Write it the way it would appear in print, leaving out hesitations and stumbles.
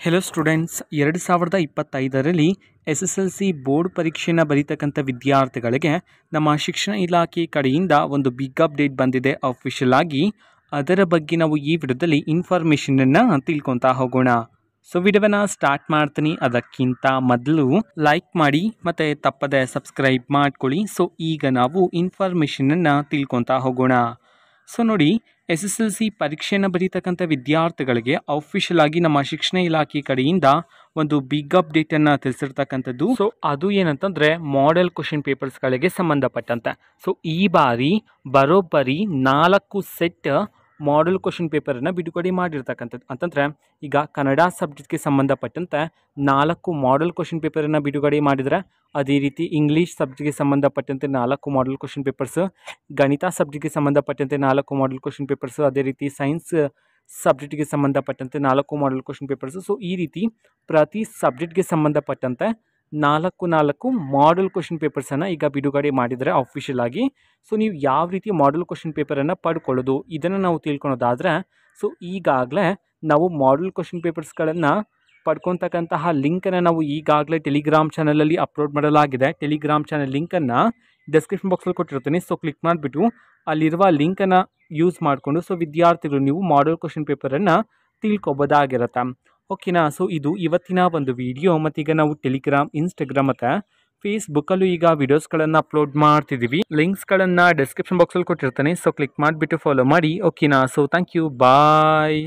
Hello students, 2025ರಲ್ಲಿ SSLC board ಪರೀಕ್ಷೆಯನ್ನು ಬರೀತಕ್ಕಂಥ ವಿದ್ಯಾರ್ಥಿಗಳಿಗೆ ನಮ್ಮ ಶಿಕ್ಷಣ ಇಲಾಖೆ ಕಡೆಯಿಂದ ಒಂದು ಬಿಗ್ ಅಪ್ಡೇಟ್ ಬಂದಿದೆ ಅಫಿಷಿಯಲ್ ಆಗಿ. ಅದರ ಬಗ್ಗೆ ನಾವು ಈ ವಿಡಿಯೋದಲ್ಲಿ ಇನ್ಫಾರ್ಮೇಷನನ್ನು ತಿಳ್ಕೊತಾ ಹೋಗೋಣ. ಸೊ ವಿಡಿಯೋವನ್ನು ಸ್ಟಾರ್ಟ್ ಮಾಡ್ತೀನಿ. ಅದಕ್ಕಿಂತ ಮೊದಲು ಲೈಕ್ ಮಾಡಿ ಮತ್ತು ತಪ್ಪದೆ ಸಬ್ಸ್ಕ್ರೈಬ್ ಮಾಡ್ಕೊಳ್ಳಿ. ಸೊ ಈಗ ನಾವು ಇನ್ಫಾರ್ಮೇಷನನ್ನು ತಿಳ್ಕೊತಾ ಹೋಗೋಣ. ಸೊ ನೋಡಿ, SSLC ಪರೀಕ್ಷೆಯನ್ನು ಬರೀತಕ್ಕಂಥ ವಿದ್ಯಾರ್ಥಿಗಳಿಗೆ ಅಫಿಷಿಯಲ್ ಆಗಿ ನಮ್ಮ ಶಿಕ್ಷಣ ಇಲಾಖೆ ಕಡೆಯಿಂದ ಒಂದು ಬಿಗ್ ಅಪ್ಡೇಟನ್ನು ತಿಳಿಸಿರ್ತಕ್ಕಂಥದ್ದು. ಸೊ ಅದು ಏನಂತಂದರೆ ಮಾಡೆಲ್ ಕ್ವಶನ್ ಪೇಪರ್ಸ್ಗಳಿಗೆ ಸಂಬಂಧಪಟ್ಟಂತೆ. ಸೊ ಈ ಬಾರಿ ಬರೋಬ್ಬರಿ 4 ಸೆಟ್ ಮಾಡೆಲ್ ಕ್ವಶನ್ ಪೇಪರನ್ನು ಬಿಡುಗಡೆ ಮಾಡಿರ್ತಕ್ಕಂಥದ್ದು. ಅಂತಂದರೆ ಈಗ ಕನ್ನಡ ಸಬ್ಜೆಕ್ಟ್ಗೆ ಸಂಬಂಧಪಟ್ಟಂತೆ 4 ಮಾಡೆಲ್ ಕ್ವಶನ್ ಪೇಪರನ್ನು ಬಿಡುಗಡೆ ಮಾಡಿದರೆ, ಅದೇ ರೀತಿ ಇಂಗ್ಲೀಷ್ ಸಬ್ಜೆಕ್ಟ್ಗೆ ಸಂಬಂಧಪಟ್ಟಂತೆ 4 ಮಾಡೆಲ್ ಕ್ವಶನ್ ಪೇಪರ್ಸ್, ಗಣಿತ ಸಬ್ಜೆಕ್ಟ್ಗೆ ಸಂಬಂಧಪಟ್ಟಂತೆ 4 ಮಾಡೆಲ್ ಕ್ವಶನ್ ಪೇಪರ್ಸ್, ಅದೇ ರೀತಿ ಸೈನ್ಸ್ ಸಬ್ಜೆಕ್ಟ್ಗೆ ಸಂಬಂಧಪಟ್ಟಂತೆ 4 ಮಾಡೆಲ್ ಕ್ವಶನ್ ಪೇಪರ್ಸ್. ಸೊ ಈ ರೀತಿ ಪ್ರತಿ ಸಬ್ಜೆಕ್ಟ್ಗೆ ಸಂಬಂಧಪಟ್ಟಂತೆ 4 ಮಾಡೆಲ್ ಕ್ವಶನ್ ಪೇಪರ್ಸನ್ನು ಈಗ ಬಿಡುಗಡೆ ಮಾಡಿದರೆ ಅಫಿಷಿಯಲ್ ಆಗಿ. ಸೊ ನೀವು ಯಾವ ರೀತಿ ಮಾಡೆಲ್ ಕ್ವಶನ್ ಪೇಪರನ್ನು ಪಡ್ಕೊಳ್ಳೋದು ಇದನ್ನು ನಾವು ತಿಳ್ಕೊಳೋದಾದರೆ, ಸೊ ಈಗಾಗಲೇ ನಾವು ಮಾಡೆಲ್ ಕ್ವಶನ್ ಪೇಪರ್ಸ್ಗಳನ್ನು ಪಡ್ಕೊತಕ್ಕಂತಹ ಲಿಂಕನ್ನು ನಾವು ಈಗಾಗಲೇ ಟೆಲಿಗ್ರಾಮ್ ಚಾನಲಲ್ಲಿ ಅಪ್ಲೋಡ್ ಮಾಡಲಾಗಿದೆ. ಟೆಲಿಗ್ರಾಮ್ ಚಾನಲ್ ಲಿಂಕನ್ನು ಡಿಸ್ಕ್ರಿಪ್ಷನ್ ಬಾಕ್ಸಲ್ಲಿ ಕೊಟ್ಟಿರ್ತೀನಿ. ಸೊ ಕ್ಲಿಕ್ ಮಾಡಿಬಿಟ್ಟು ಅಲ್ಲಿರುವ ಲಿಂಕನ್ನು ಯೂಸ್ ಮಾಡಿಕೊಂಡು ಸೊ ವಿದ್ಯಾರ್ಥಿಗಳು ನೀವು ಮಾಡೆಲ್ ಕ್ವಶನ್ ಪೇಪರನ್ನು ತಿಳ್ಕೊಬೋದಾಗಿರುತ್ತೆ. ಓಕೆನಾ? ಸೊ ಇದು ಇವತ್ತಿನ ಒಂದು ವಿಡಿಯೋ. ಮತ್ತೀಗ ನಾವು ಟೆಲಿಗ್ರಾಮ್, ಇನ್ಸ್ಟಾಗ್ರಾಮ್ ಮತ್ತು ಫೇಸ್ಬುಕ್ಕಲ್ಲೂ ಈಗ ವಿಡಿಯೋಸ್ಗಳನ್ನು ಅಪ್ಲೋಡ್ ಮಾಡ್ತಿದ್ದೀವಿ. ಲಿಂಕ್ಸ್ಗಳನ್ನು ಡಿಸ್ಕ್ರಿಪ್ಷನ್ ಬಾಕ್ಸಲ್ಲಿ ಕೊಟ್ಟಿರ್ತಾನೆ. ಸೊ ಕ್ಲಿಕ್ ಮಾಡಿಬಿಟ್ಟು ಫಾಲೋ ಮಾಡಿ. ಓಕೆನಾ? So thank you, bye.